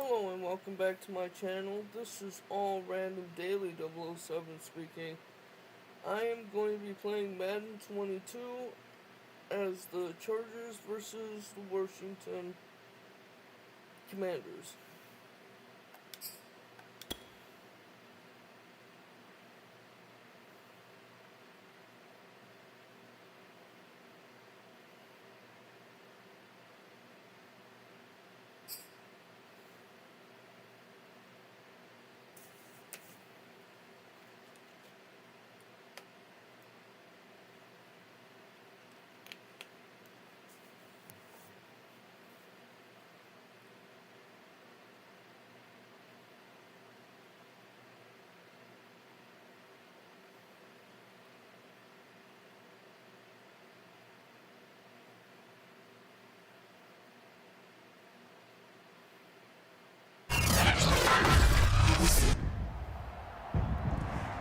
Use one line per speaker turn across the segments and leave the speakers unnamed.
Hello and welcome back to my channel. This is All Random Daily 007 speaking. I am going to be playing Madden 22 as the Chargers versus the Washington Commanders.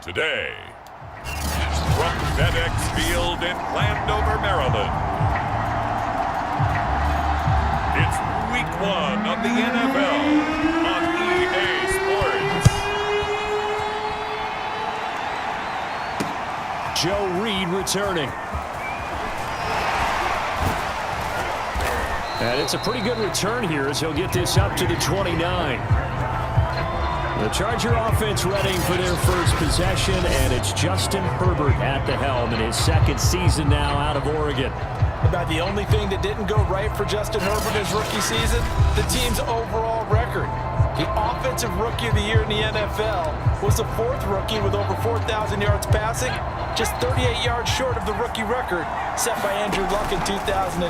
Today, from FedEx Field in Landover, Maryland, it's Week 1 of the NFL on EA Sports.
Joe Reed returning. And it's a pretty good return here as he'll get this up to the 29. The Charger offense ready for their first possession, and it's Justin Herbert at the helm in his second season now out of Oregon.
About the only thing that didn't go right for Justin Herbert his rookie season, the team's overall record. The Offensive Rookie of the Year in the NFL was the fourth rookie with over 4,000 yards passing, just 38 yards short of the rookie record set by Andrew Luck in 2012.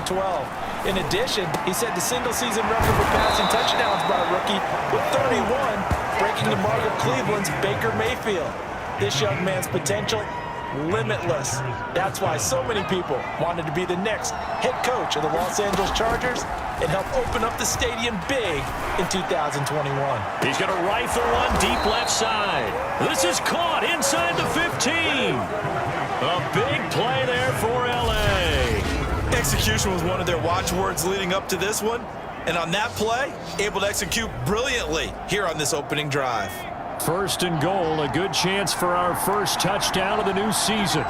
In addition, he set the single-season record for passing touchdowns by a rookie with 31, breaking the mark of Cleveland's Baker Mayfield. This young man's potential, limitless. That's why so many people wanted to be the next head coach of the Los Angeles Chargers and help open up the stadium big in 2021.
He's going to rifle one deep left side. This is caught inside the 15. A big play there for L.A.
Execution was one of their watchwords leading up to this one. And on that play, able to execute brilliantly here on this opening drive.
First and goal, a good chance for our first touchdown of the new season.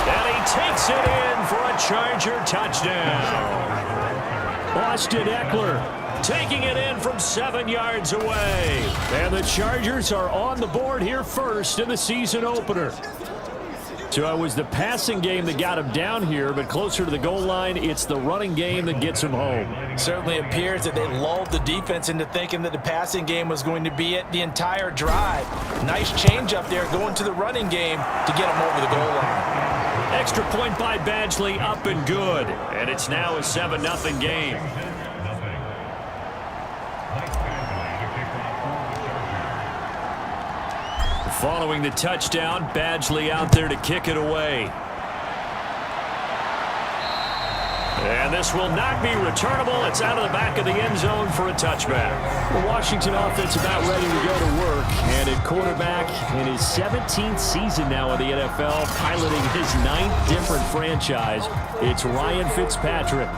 And he takes it in for a Charger touchdown. Austin Eckler taking it in from 7 yards away. And the Chargers are on the board here first in the season opener. So it was the passing game that got him down here, but closer to the goal line, it's the running game that gets him home.
Certainly appears that they lulled the defense into thinking that the passing game was going to be it the entire drive. Nice change up there going to the running game to get him over the goal line.
Extra point by Badgley, up and good. And it's now a 7-0 game. Following the touchdown, Badgley out there to kick it away. And this will not be returnable. It's out of the back of the end zone for a touchback. The Washington offense about ready to go to work. And at quarterback in his 17th season now in the NFL, piloting his 9th different franchise, it's Ryan Fitzpatrick.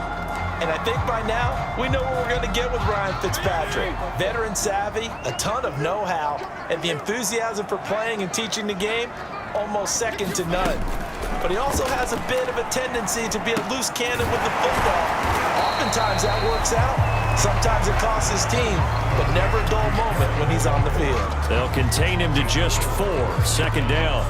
And I think by now, we know what we're going to get with Ryan Fitzpatrick. Veteran savvy, a ton of know-how, and the enthusiasm for playing and teaching the game, almost second to none. But he also has a bit of a tendency to be a loose cannon with the football. Oftentimes that works out. Sometimes it costs his team, but never a dull moment when he's on the field.
They'll contain him to just 4, second down.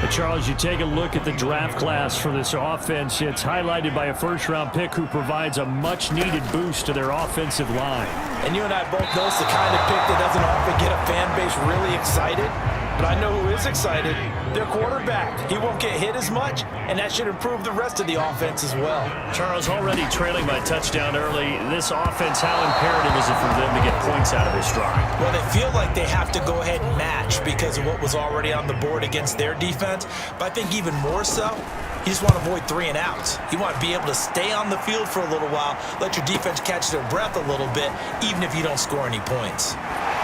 But Charles, you take a look at the draft class for this offense. It's highlighted by a first-round pick who provides a much-needed boost to their offensive line.
And you and I both know it's the kind of pick that doesn't often get a fan base really excited. But I know who is excited. Their quarterback. He won't get hit as much, and that should improve the rest of the offense as well.
Charles, already trailing by touchdown early. This offense, how imperative is it for them to get points out of this drive?
Well, they feel like they have to go ahead and match because of what was already on the board against their defense. But I think even more so, you just want to avoid 3 and outs. You want to be able to stay on the field for a little while, let your defense catch their breath a little bit, even if you don't score any points.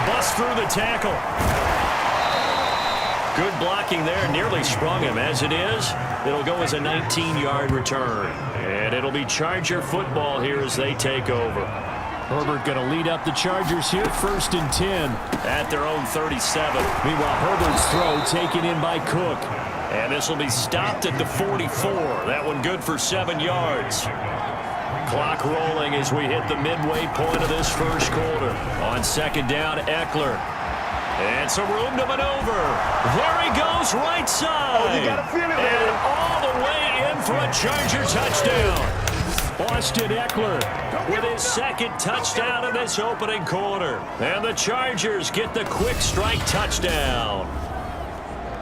Bust through the tackle. Good blocking there, nearly sprung him. As it is, it'll go as a 19-yard return. And it'll be Charger football here as they take over. Herbert going to lead up the Chargers here, 1st and 10. At their own 37. Meanwhile, Herbert's throw taken in by Cook. And this will be stopped at the 44. That one good for 7 yards. Clock rolling as we hit the midway point of this first quarter. On 2nd down, Eckler. And some room to maneuver. There he goes, right side.
Oh, you gotta feel it,
and all the way in for a Charger touchdown. Austin Eckler with his 2nd touchdown in this opening quarter. And the Chargers get the quick strike touchdown.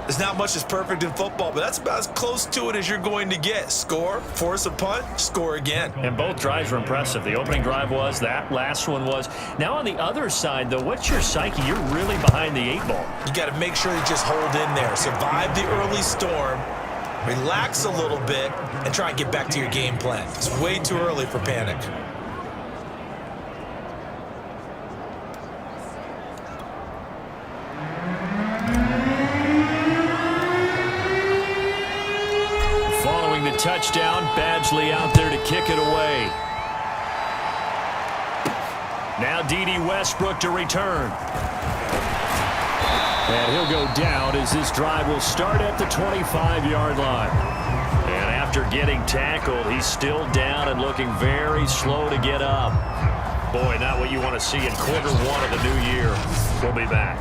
There's not much that's perfect in football, but that's about as close to it as you're going to get. Score, force a punt, score again.
And both drives were impressive. The opening drive was, that last one was. Now on the other side, though, what's your psyche? You're really behind the 8 ball.
You got to make sure you just hold in there. Survive the early storm, relax a little bit, and try and get back to your game plan. It's way too early for panic.
Touchdown, Badgley out there to kick it away. Now D.D. Westbrook to return. And he'll go down as this drive will start at the 25-yard line. And after getting tackled, he's still down and looking very slow to get up. Boy, not what you want to see in quarter 1 of the new year. We'll be back.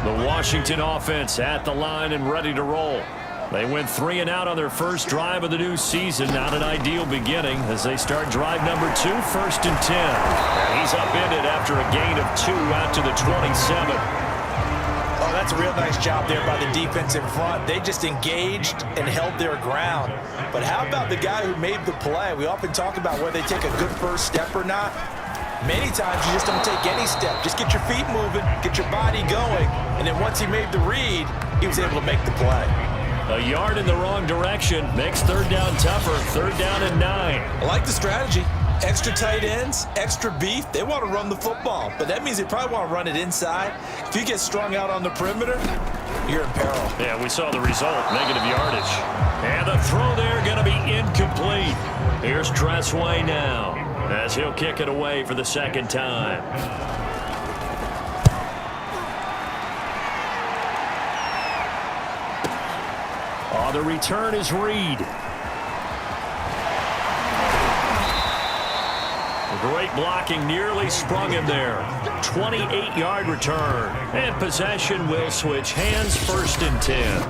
The Washington offense at the line and ready to roll. They went 3 and out on their first drive of the new season. Not an ideal beginning as they start drive number 2, 1st and 10. And he's upended after a gain of 2 out to the 27.
Oh, that's a real nice job there by the defense in front. They just engaged and held their ground. But how about the guy who made the play? We often talk about whether they take a good first step or not. Many times you just don't take any step. Just get your feet moving, get your body going, and then once he made the read, he was able to make the play.
A yard in the wrong direction makes 3rd down tougher. 3rd down and 9.
I like the strategy. Extra tight ends, extra beef. They want to run the football, but that means they probably want to run it inside. If you get strung out on the perimeter, you're in peril.
Yeah, we saw the result, negative yardage. And the throw there going to be incomplete. Here's Tressway now, as he'll kick it away for the 2nd time. Oh, the return is Reed. Great blocking, nearly sprung him there. 28-yard return. And possession will switch hands, 1st and 10.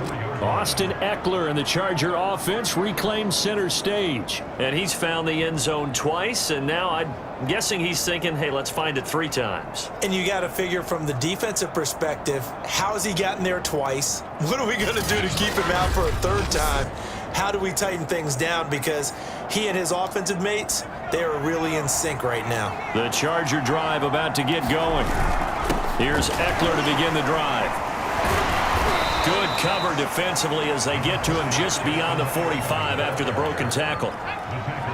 Austin Eckler and the Charger offense reclaim center stage. And he's found the end zone twice, and now I'm guessing he's thinking, hey, let's find it 3 times.
And you got to figure from the defensive perspective, how has he gotten there twice? What are we going to do to keep him out for a 3rd time? How do we tighten things down? Because he and his offensive mates, they are really in sync right now.
The Charger drive about to get going. Here's Eckler to begin the drive. Good cover defensively as they get to him just beyond the 45 after the broken tackle.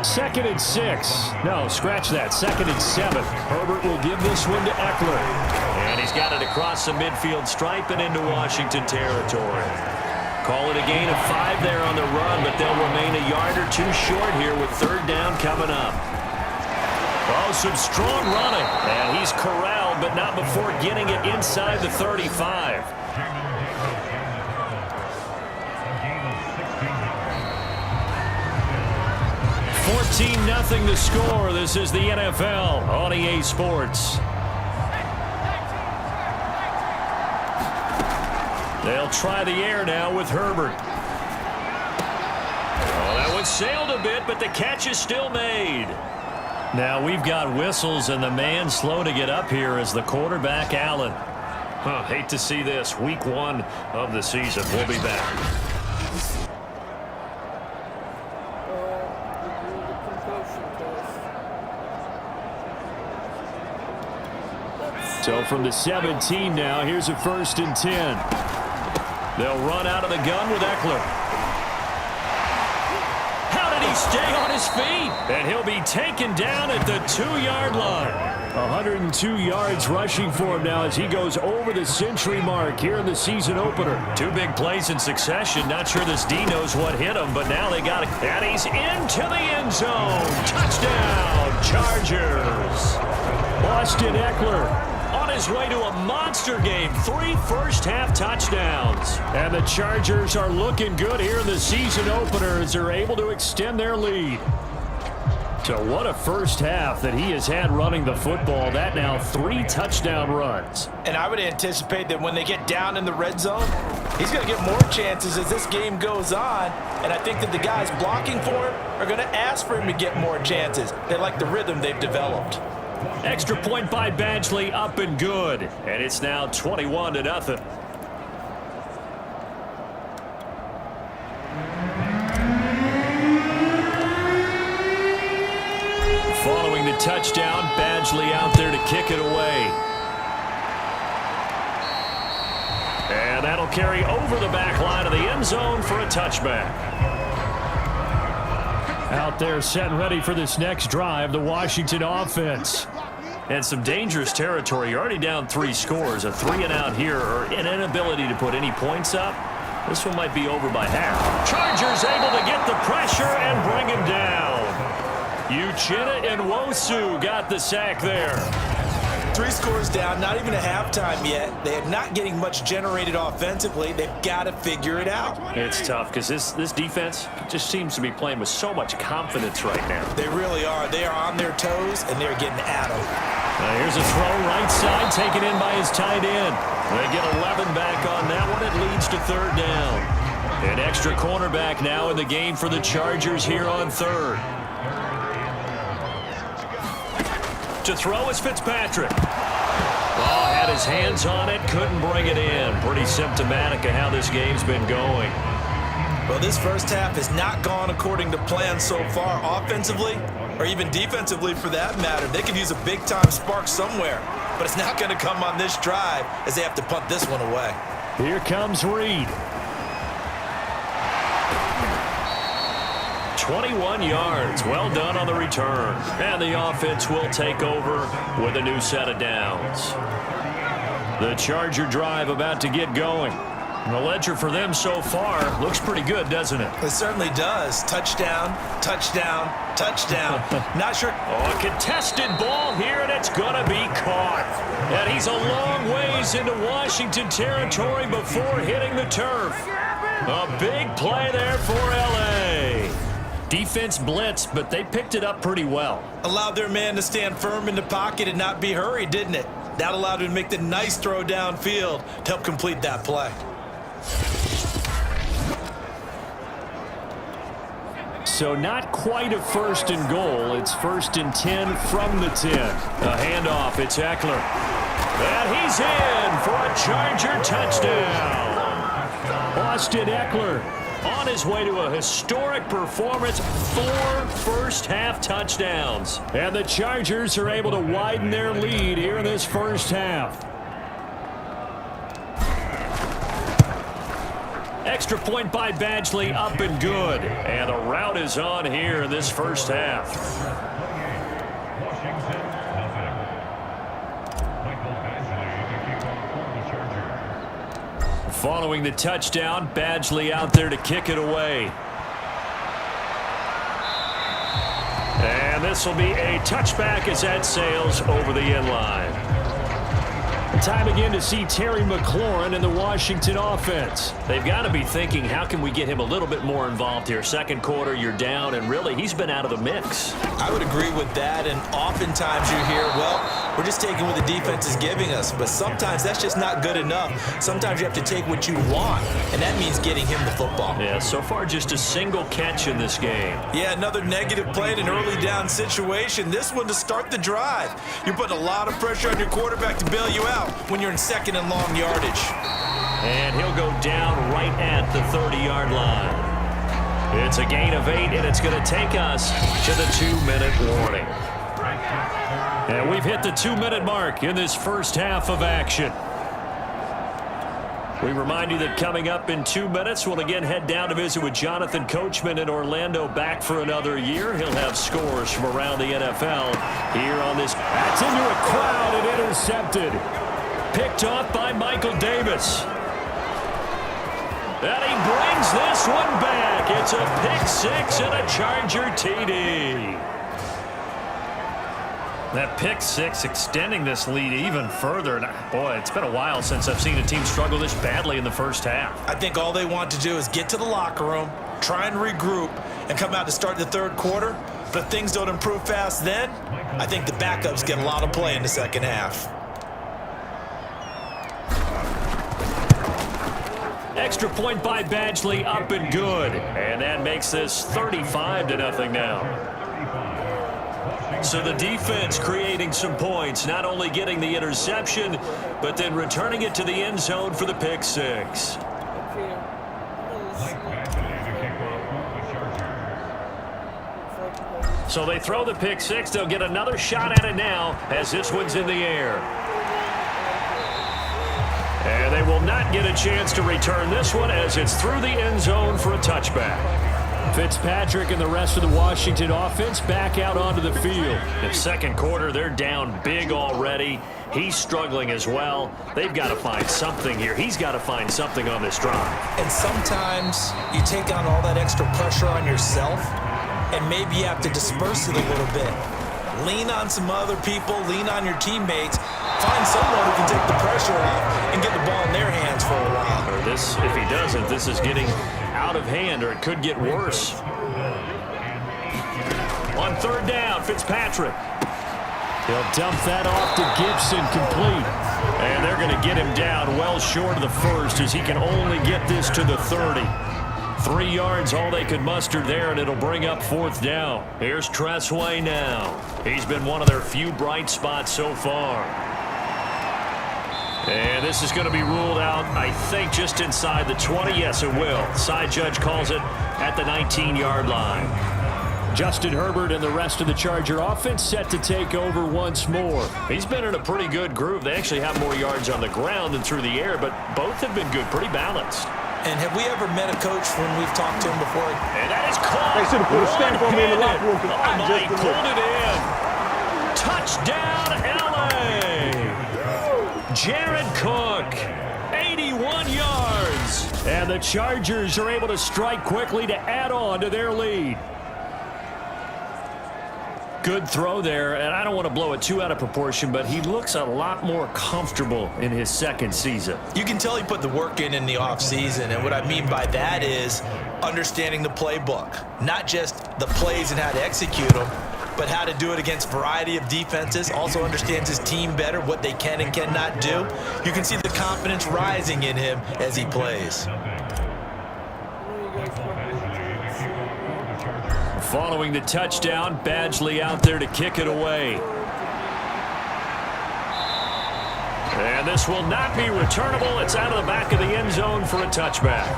2nd and 6. No, scratch that. 2nd and 7. Herbert will give this one to Eckler. And he's got it across the midfield stripe and into Washington territory. Call it a gain of 5 there on the run, but they'll remain a yard or 2 short here with 3rd down coming up. Oh, some strong running. And he's corralled, but not before getting it inside the 35. 14-0 the score. This is the NFL on EA Sports. They'll try the air now with Herbert. Oh, that one sailed a bit, but the catch is still made. Now we've got whistles, and the man slow to get up here is the quarterback, Allen. Hate to see this. Week 1 of the season. We'll be back. So from the 17 now, here's a 1st and 10. They'll run out of the gun with Eckler. How did he stay on his feet, and he'll be taken down at the 2-yard line. 102 yards rushing for him now as he goes over the century mark here in the season opener. 2 big plays in succession. Not sure this D knows what hit him, but now they got it. And he's into the end zone. Touchdown, Chargers. Austin Eckler on his way to a monster game. 3 first-half touchdowns. And the Chargers are looking good here in the season opener as they're able to extend their lead. So what a first half that he has had running the football. That now 3 touchdown runs.
And I would anticipate that when they get down in the red zone, he's going to get more chances as this game goes on. And I think that the guys blocking for him are going to ask for him to get more chances. They like the rhythm they've developed.
Extra point by Badgley, up and good. And it's now 21-0. Following the touchdown, Badgley out there to kick it away. And that'll carry over the back line of the end zone for a touchback. Out there set and ready for this next drive, the Washington offense. And some dangerous territory. You're already down 3 scores. A 3-and-out here or an inability to put any points up. This one might be over by half. Chargers able to get the pressure and bring him down. Uchenna and Nwosu got the sack there.
3 scores down, not even a halftime yet. They are not getting much generated offensively. They've got to figure it out.
It's tough because this defense just seems to be playing with so much confidence right now.
They really are. They are on their toes, and they're getting at them.
Here's a throw right side taken in by his tight end. They get 11 back on that one. It leads to 3rd down. An extra cornerback now in the game for the Chargers here on 3rd. To throw is Fitzpatrick. Oh, had his hands on it, couldn't bring it in. Pretty symptomatic of how this game's been going.
Well, this first half has not gone according to plan so far offensively, or even defensively for that matter. They could use a big-time spark somewhere, but it's not going to come on this drive as they have to punt this one away.
Here comes Reed. 21 yards. Well done on the return. And the offense will take over with a new set of downs. The Charger drive about to get going. The ledger for them so far looks pretty good, doesn't it?
It certainly does. Touchdown, touchdown, touchdown. Not sure.
Oh, a contested ball here, and it's going to be caught. And he's a long ways into Washington territory before hitting the turf. A big play there for L.A. Defense blitzed, but they picked it up pretty well.
Allowed their man to stand firm in the pocket and not be hurried, didn't it? That allowed him to make the nice throw downfield to help complete that play.
So not quite a 1st and goal. It's 1st and 10 from the 10. A handoff. It's Eckler. And he's in for a Charger touchdown. Austin Eckler on his way to a historic performance. 4 first-half touchdowns. And the Chargers are able to widen their lead here in this first half. Extra point by Badgley, up and good. And the route is on here in this first half. Following the touchdown, Badgley out there to kick it away. And this will be a touchback as that sails over the end line. Time again to see Terry McLaurin in the Washington offense. They've got to be thinking, how can we get him a little bit more involved here? Second quarter, you're down, and really, he's been out of the mix.
I would agree with that, and oftentimes you hear, well, we're just taking what the defense is giving us, but sometimes that's just not good enough. Sometimes you have to take what you want, and that means getting him the football.
Yeah, so far just a single catch in this game.
Yeah, another negative play in an early down situation. This one to start the drive. You're putting a lot of pressure on your quarterback to bail you out when you're in 2nd and long yardage.
And he'll go down right at the 30-yard line. It's a gain of 8, and it's going to take us to the 2-minute warning. And we've hit the 2-minute mark in this first half of action. We remind you that coming up in 2 minutes, we'll again head down to visit with Jonathan Coachman in Orlando, back for another year. He'll have scores from around the NFL here on this. That's into a crowd and intercepted. Picked off by Michael Davis. And he brings this one back. It's a pick six and a Charger TD.
That pick six extending this lead even further. And boy, it's been a while since I've seen a team struggle this badly in the first half.
I think all they want to do is get to the locker room, try and regroup, and come out to start the third quarter. But if things don't improve fast then, I think the backups get a lot of play in the second half.
Extra point by Badgley, up and good. And that makes this 35-0 now. So the defense creating some points, not only getting the interception, but then returning it to the end zone for the pick six. So they throw the pick six. They'll get another shot at it now as this one's in the air. And they will not get a chance to return this one as it's through the end zone for a touchback. Fitzpatrick and the rest of the Washington offense back out onto the field.
In second quarter, they're down big already. He's struggling as well. They've got to find something here. He's got to find something on this drive.
And sometimes you take on all that extra pressure on yourself, and maybe you have to disperse it a little bit. Lean on some other people, lean on your teammates. Find someone who can take the pressure off and get the ball in their hands for a while.
Or this, if he doesn't, this is getting out of hand, or it could get worse. On third down, Fitzpatrick. He'll dump that off to Gibson, complete. And they're going to get him down well short of the first as he can only get this to the 30. 3 yards, all they could muster there, and it'll bring up fourth down. Here's Tressway now. He's been one of their few bright spots so far. And this is going to be ruled out, I think, just inside the 20. Yes, it will. Side judge calls it at the 19-yard line. Justin Herbert and the rest of the Charger offense set to take over once more. He's been in a pretty good groove. They actually have more yards on the ground than through the air, but both have been good, pretty balanced.
And have we ever met a coach when we've talked to him before?
And that is caught.
They should have put a stamp on me in the locker room.
Oh, my, he pulled it in. Touchdown, L.A. Jared Cook, 81 yards. And the Chargers are able to strike quickly to add on to their lead. Good throw there, and I don't want to blow it too out of proportion, but he looks a lot more comfortable in his second season.
You can tell he put the work in the offseason, and what I mean by that is understanding the playbook. Not just the plays and how to execute them, but how to do it against a variety of defenses. Also understands his team better, what they can and cannot do. You can see the confidence rising in him as he plays.
Following the touchdown, Badgley out there to kick it away. And this will not be returnable. It's out of the back of the end zone for a touchback.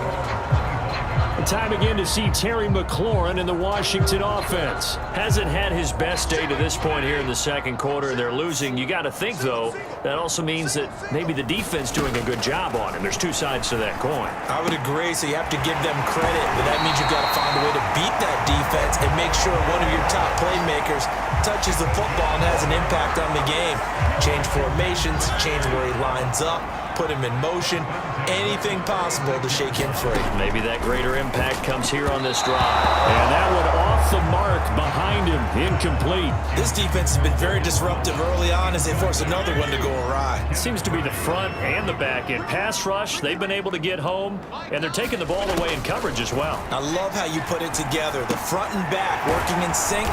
Time again to see Terry McLaurin in the Washington offense. Hasn't had his best day to this point here in the second quarter. They're losing. You got to think, though, that also means that maybe the defense doing a good job on him. There's two sides to that coin.
I would agree, so you have to give them credit, but that means you've got to find a way to beat that defense and make sure one of your top playmakers touches the football and has an impact on the game. Change formations, change where he lines up, put him in motion, anything possible to shake him free.
Maybe that greater impact comes here on this drive. And that one off the mark behind him, incomplete.
This defense has been very disruptive early on as they force another one to go awry.
It seems to be the front and the back end. Pass rush, they've been able to get home, and they're taking the ball away in coverage as well.
I love how you put it together. The front and back working in sync,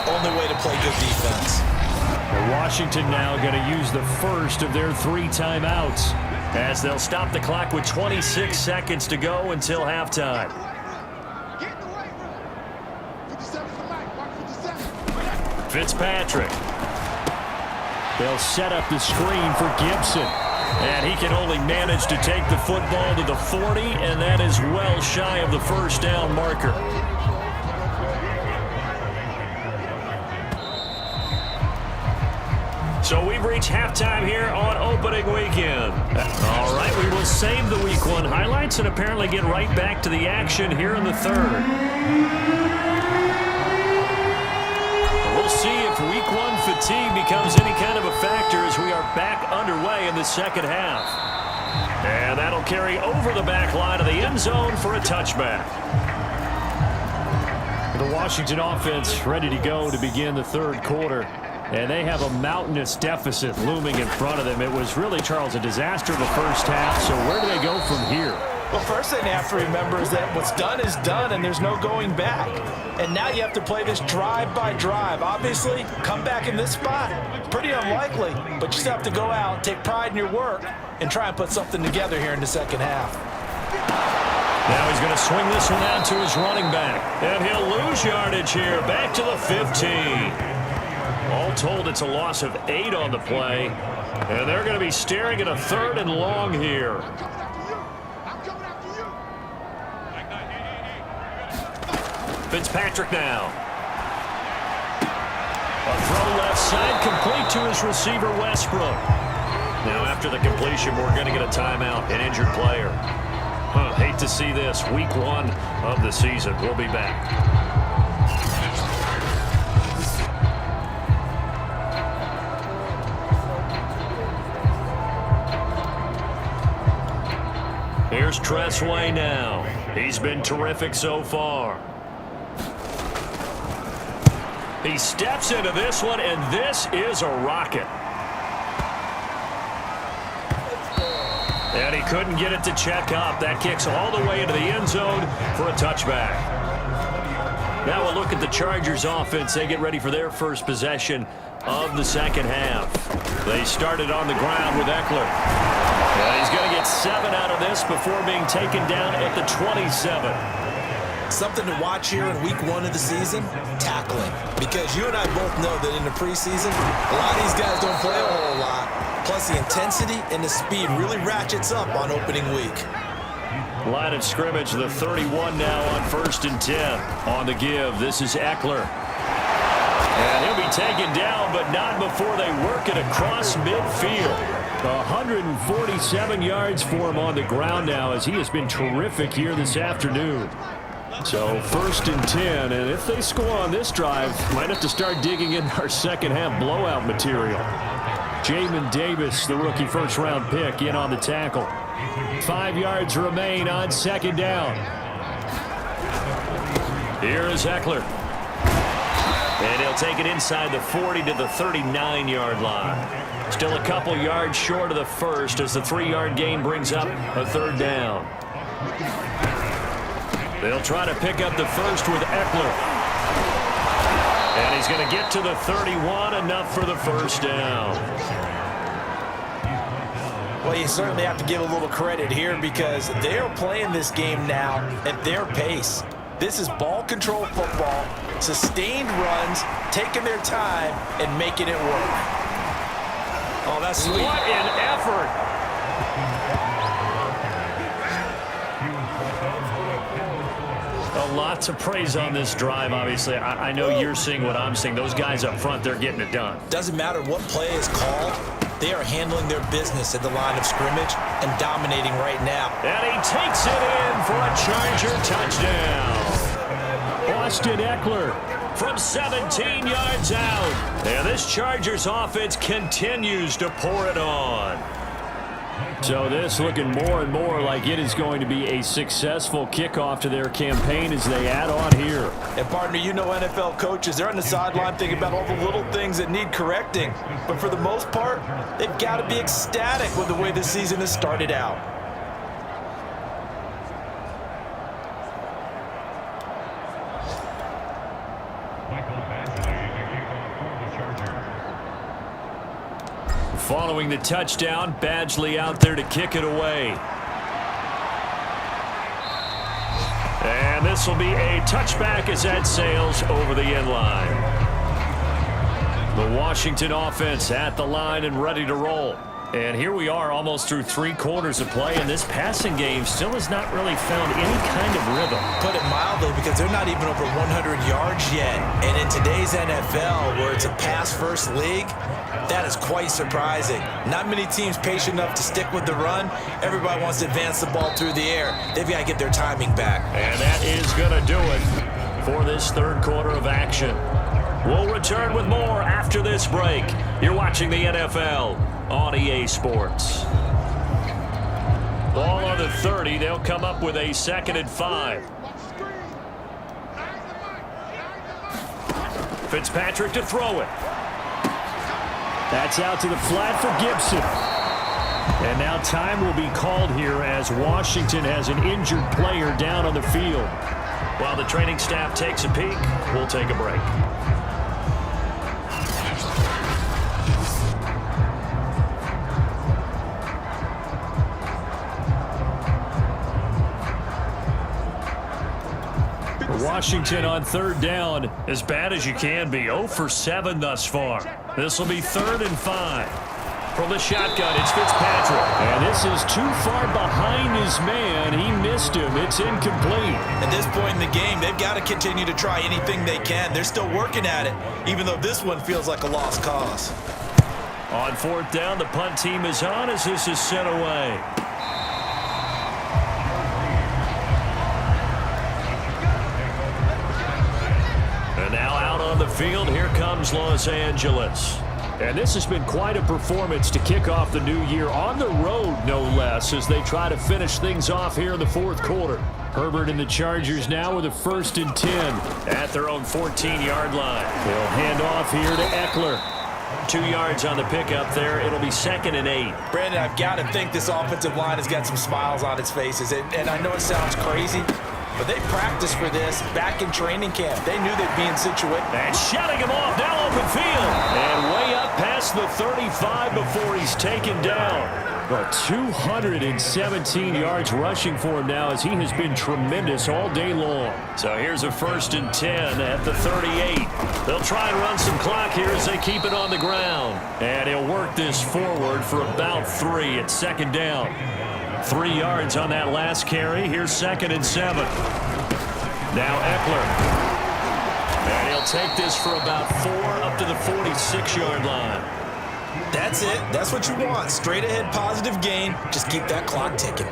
only way to play good defense.
Washington now going to use the first of their 3 timeouts as they'll stop the clock with 26 seconds to go until halftime. Fitzpatrick. They'll set up the screen for Gibson. And he can only manage to take the football to the 40, and that is well shy of the first down marker. So we've reached halftime here on opening weekend. All right, we will save the Week 1 highlights and apparently get right back to the action here in the third. We'll see if Week 1 fatigue becomes any kind of a factor as we are back underway in the second half. And that'll carry over the back line of the end zone for a touchback. The Washington offense ready to go to begin the third quarter. And they have a mountainous deficit looming in front of them. It was really, Charles, a disaster the first half. So where do they go from here?
Well, first thing you have to remember is that what's done is done, and there's no going back. And now you have to play this drive by drive. Obviously, come back in this spot, pretty unlikely. But you just have to go out, take pride in your work, and try and put something together here in the second half.
Now he's going to swing this one out to his running back. And he'll lose yardage here, back to the 15. All told, it's a loss of 8 on the play. And they're going to be staring at a 3rd and long here. Fitzpatrick now. A throw left side, complete to his receiver, Westbrook. Now after the completion, we're going to get a timeout, an injured player. Hate to see this. Week 1 of the season. We'll be back. Here's Tressway now. He's been terrific so far. He steps into this one, and this is a rocket. And he couldn't get it to check up. That kicks all the way into the end zone for a touchback. Now we'll look at the Chargers offense. They get ready for their first possession of the second half. They started on the ground with Eckler. And he's going to get 7 out of this before being taken down at the 27.
Something to watch here in Week 1 of the season, tackling. Because you and I both know that in the preseason, a lot of these guys don't play a whole lot. Plus, the intensity and the speed really ratchets up on opening week.
Line of scrimmage, the 31 now on 1st and 10. On the give, this is Eckler. And he'll be taken down, but not before they work it across midfield. 147 yards for him on the ground now as he has been terrific here this afternoon. So 1st and 10, and if they score on this drive, might have to start digging in our second half blowout material. Jamin Davis, the rookie first-round pick, in on the tackle. 5 yards remain on 2nd down. Here is Eckler. And he'll take it inside the 40 to the 39-yard line. Still a couple yards short of the first as the 3-yard gain brings up a 3rd down. They'll try to pick up the first with Eckler. And he's going to get to the 31, enough for the 1st down.
Well, you certainly have to give a little credit here because they're playing this game now at their pace. This is ball control football, sustained runs, taking their time, and making it work.
Oh, that's sweet.
What an effort. A lot to praise on this drive, obviously. I know you're seeing what I'm seeing. Those guys up front, they're getting it done.
Doesn't matter what play is called. They are handling their business at the line of scrimmage and dominating right now.
And he takes it in for a Charger touchdown. Austin Eckler from 17 yards out. And this Chargers offense continues to pour it on. So this looking more and more like it is going to be a successful kickoff to their campaign as they add on here.
And partner, you know NFL coaches, they're on the sideline thinking about all the little things that need correcting. But for the most part, they've got to be ecstatic with the way this season has started out.
Following the touchdown, Badgley out there to kick it away. And this will be a touchback as that sails over the end line. The Washington offense at the line and ready to roll. And here we are almost through 3 quarters of play, and this passing game still has not really found any kind of rhythm.
Put it mildly, because they're not even over 100 yards yet. And in today's NFL, where it's a pass-first league, That is quite surprising. Not many teams patient enough to stick with the run. Everybody wants to advance the ball through the air. They've got to get their timing back.
And that is going to do it for this third quarter of action. We'll return with more after this break. You're watching the NFL on EA Sports. Ball on the 30. They'll come up with a 2nd and 5. Fitzpatrick to throw it.
That's out to the flat for Gibson. And now time will be called here as Washington has an injured player down on the field.
While the training staff takes a peek, we'll take a break.
Washington on 3rd down.
As bad as you can be. 0 for 7 thus far. This will be 3rd and 5. From the shotgun, it's Fitzpatrick.
And this is too far behind his man. He missed him. It's incomplete.
At this point in the game, they've got to continue to try anything they can. They're still working at it, even though this one feels like a lost cause.
On 4th down, the punt team is on as this is sent away. And now out on the field, here comes Los Angeles.
And this has been quite a performance to kick off the new year on the road, no less, as they try to finish things off here in the 4th quarter. Herbert and the Chargers now with a 1st and 10.
At their own 14-yard line.
They'll hand off here to Eckler.
2 yards on the pickup there. It'll be 2nd and 8.
Brandon, I've got to think this offensive line has got some smiles on its faces. And I know it sounds crazy, but they practiced for this back in training camp. They knew they'd be in situation.
And shutting him off, now open field. And way up past the 35 before he's taken down.
Well, 217 yards rushing for him now as he has been tremendous all day long.
So here's a 1st and 10 at the 38. They'll try and run some clock here as they keep it on the ground. And he'll work this forward for about 3 at 2nd down. 3 yards on that last carry. Here's 2nd and 7. Now Eckler. And he'll take this for about 4 up to the 46-yard line.
That's it. That's what you want. Straight ahead positive gain. Just keep that clock ticking.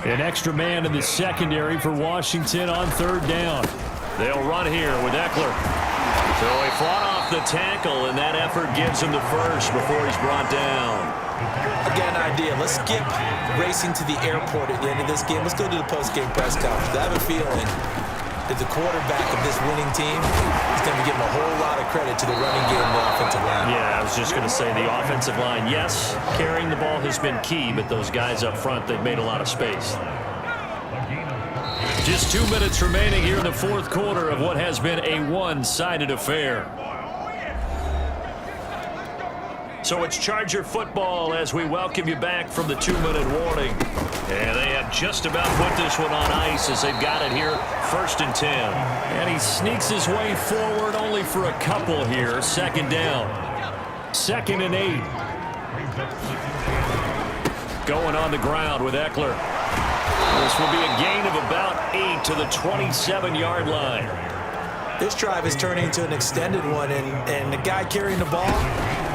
An extra man in the secondary for Washington on 3rd down.
They'll run here with Eckler. So he fought off the tackle, and that effort gives him the 1st before he's brought down.
Again, idea. Let's skip racing to the airport at the end of this game. Let's go to the post-game press conference. I have a feeling that the quarterback of this winning team is going to be giving a whole lot of credit to the running game and the offensive line.
Yeah, I was just going to say the offensive line, yes, carrying the ball has been key, but those guys up front, they've made a lot of space.
Just 2 minutes remaining here in the 4th quarter of what has been a one-sided affair.
So it's Charger football as we welcome you back from the 2-minute warning. And they have just about put this one on ice as they've got it here, 1st and 10.
And he sneaks his way forward only for a couple here, 2nd down. 2nd and 8.
Going on the ground with Eckler. This will be a gain of about 8 to the 27-yard line.
This drive is turning into an extended one, and the guy carrying the ball,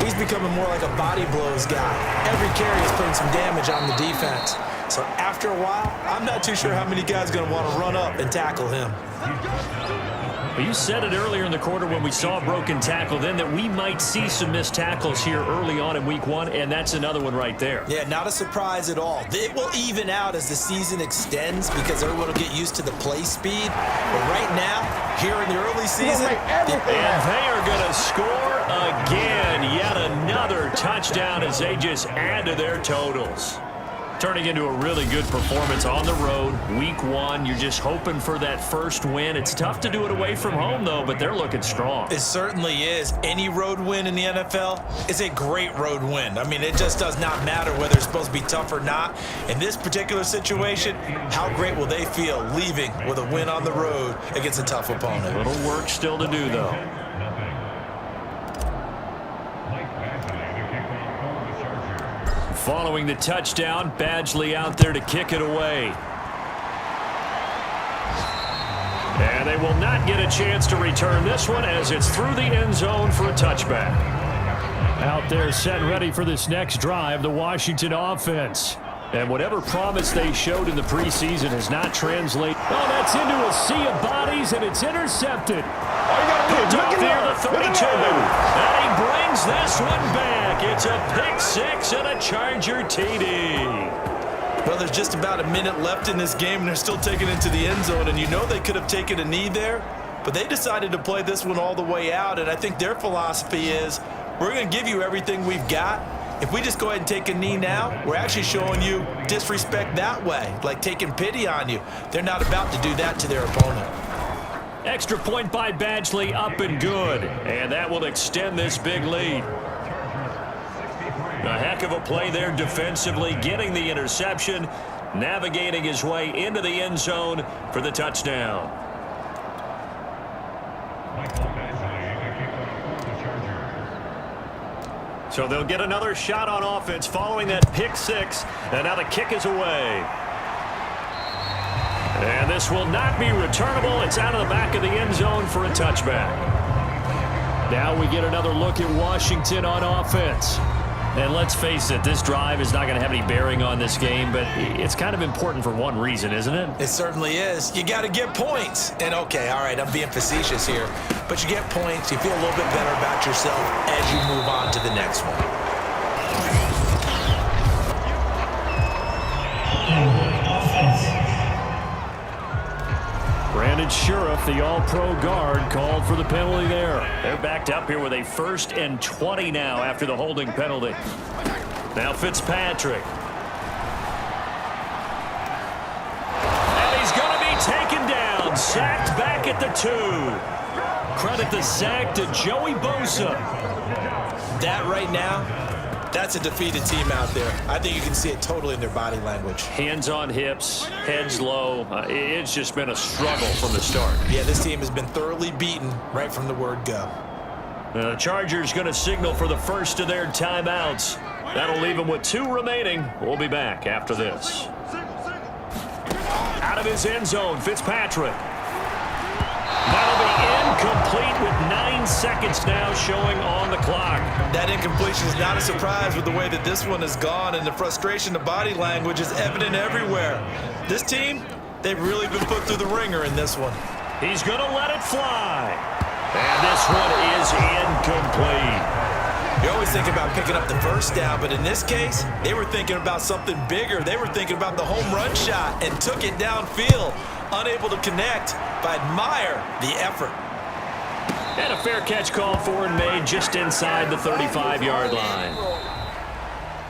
he's becoming more like a body blows guy. Every carry is putting some damage on the defense. So after a while, I'm not too sure how many guys are going to want to run up and tackle him.
Well, you said it earlier in the quarter when we saw a broken tackle then that we might see some missed tackles here early on in week 1, and that's another one right there.
Yeah, not a surprise at all. It will even out as the season extends because everyone will get used to the play speed. But right now, here in the early season,
and they are going to score again. Yet another touchdown as they just add to their totals. Turning into a really good performance on the road, week 1. You're just hoping for that first win. It's tough to do it away from home, though, but they're looking strong.
It certainly is. Any road win in the NFL is a great road win. I mean, it just does not matter whether it's supposed to be tough or not. In this particular situation, how great will they feel leaving with a win on the road against a tough opponent?
A little work still to do, though.
Following the touchdown, Badgley out there to kick it away.
And they will not get a chance to return this one as it's through the end zone for a touchback.
Out there set and ready for this next drive, the Washington offense. And whatever promise they showed in the preseason has not translated. Oh, that's into a sea of bodies, and it's intercepted. Picked up near the 32. And he brings this one back. It's a pick six and a Charger TD.
Well, there's just about a minute left in this game, and they're still taking it to the end zone. And you know they could have taken a knee there, but they decided to play this one all the way out. And I think their philosophy is, we're going to give you everything we've got. If we just go ahead and take a knee now, we're actually showing you disrespect that way, like taking pity on you. They're not about to do that to their opponent.
Extra point by Badgley, up and good. And that will extend this big lead. A heck of a play there defensively, getting the interception, navigating his way into the end zone for the touchdown. So they'll get another shot on offense following that pick six, and now the kick is away. And this will not be returnable. It's out of the back of the end zone for a touchback. Now we get another look at Washington on offense. And let's face it, this drive is not going to have any bearing on this game, but it's kind of important for one reason, isn't it?
It certainly is. You got to get points. And okay, all right, I'm being facetious here, but you get points, you feel a little bit better about yourself as you move on to the next one.
Brandon Sheriff, the all-pro guard, called for the penalty there. They're backed up here with a 1st and 20 now after the holding penalty. Now Fitzpatrick. And he's going to be taken down. Sacked back at the 2. Credit the sack to Joey Bosa.
That right now, that's a defeated team out there. I think you can see it totally in their body language.
Hands on hips, heads low. It's just been a struggle from the start.
Yeah, this team has been thoroughly beaten right from the word go.
The Chargers going to signal for the first of their timeouts. That'll leave them with 2 remaining. We'll be back after this. Out of his end zone, Fitzpatrick. That'll be incomplete with 9 seconds now showing on the clock.
That incompletion is not a surprise with the way that this one has gone, and the frustration, the body language is evident everywhere. This team, they've really been put through the ringer in this one.
He's going to let it fly. And this one is incomplete.
You always think about picking up the first down, but in this case, they were thinking about something bigger. They were thinking about the home run shot and took it downfield. Unable to connect, but admire the effort.
And a fair catch called for and made just inside the 35-yard line.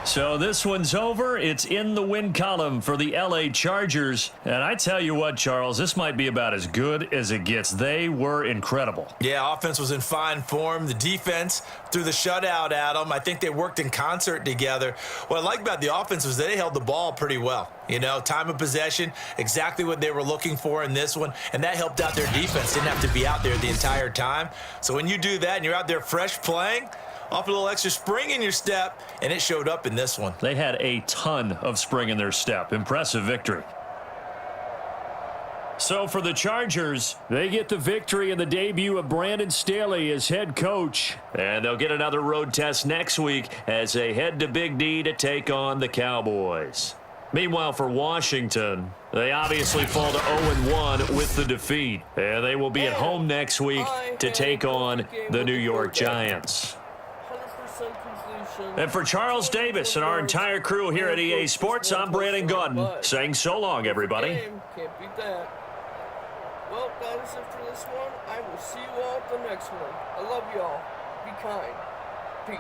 So this one's over. It's in the win column for the LA Chargers. And I tell you what, Charles, this might be about as good as it gets. They were incredible.
Yeah, offense was in fine form. The defense threw the shutout at them. I think they worked in concert together. What I like about the offense was they held the ball pretty well. You know, time of possession, exactly what they were looking for in this one, and that helped out their defense. Didn't have to be out there the entire time. So when you do that and you're out there fresh playing, off a little extra spring in your step, and it showed up in this one.
They had a ton of spring in their step. Impressive victory. So for the Chargers, they get the victory in the debut of Brandon Staley as head coach. And they'll get another road test next week as they head to Big D to take on the Cowboys. Meanwhile, for Washington, they obviously fall to 0-1 with the defeat. And they will be at home next week to take on the New York Giants. And for Charles Davis and our entire crew here at EA Sports, I'm Brandon Gaudin saying so long, everybody.
Can't beat that. Well, that is it for this one. I will see you all at the next one. I love you all. Be kind. Peace.